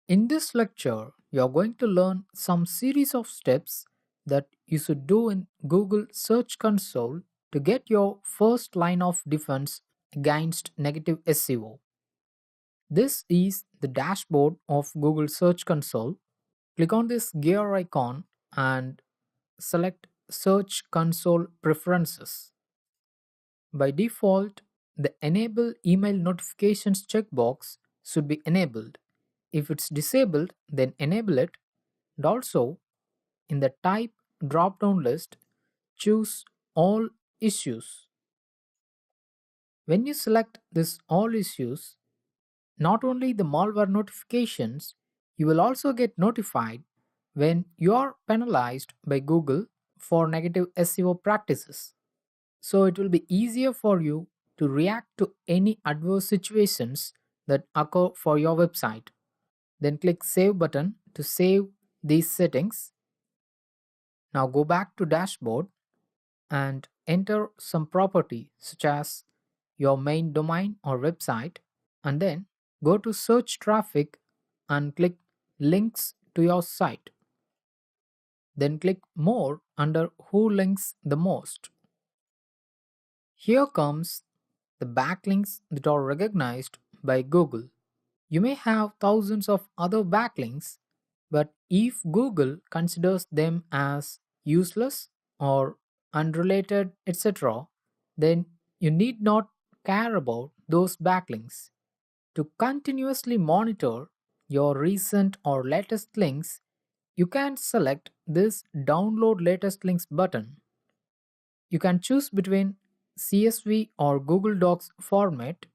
In this lecture, you are going to learn some series of steps that you should do in Google Search Console to get your first line of defense against negative SEO. This is the dashboard of Google Search Console. Click on this gear icon and select Search Console Preferences. By default, the Enable Email Notifications checkbox should be enabled. If it's disabled, then enable it. And also, in the Type drop down list, choose All Issues. When you select this All Issues, not only the malware notifications, you will also get notified when you are penalized by Google for negative SEO practices. So it will be easier for you to react to any adverse situations that occur for your website. Then click Save button to save these settings. Now go back to dashboard and enter some property such as your main domain or website, and then go to search traffic and click links to your site. Then click more under who links the most. Here comes the backlinks that are recognized by Google. You may have thousands of other backlinks, but if Google considers them as useless or unrelated, etc., then you need not care about those backlinks. To continuously monitor your recent or latest links, you can select this Download Latest Links button. You can choose between CSV or Google Docs format.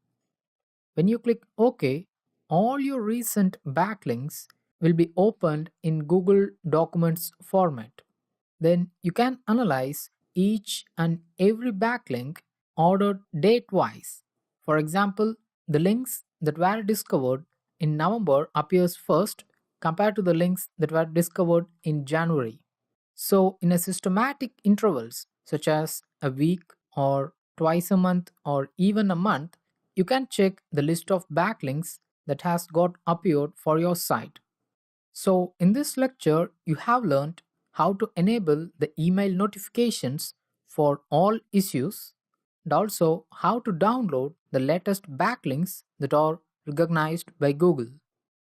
When you click OK, all your recent backlinks will be opened in Google Documents format. Then you can analyze each and every backlink ordered date-wise. For example, the links that were discovered in November appears first compared to the links that were discovered in January. So in a systematic intervals such as a week or twice a month or even a month, you can check the list of backlinks that has got appeared for your site. So in this lecture, you have learned how to enable the email notifications for all issues and also how to download the latest backlinks that are recognized by Google.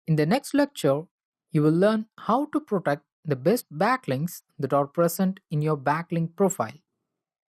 In the next lecture, you will learn how to protect the best backlinks that are present in your backlink profile.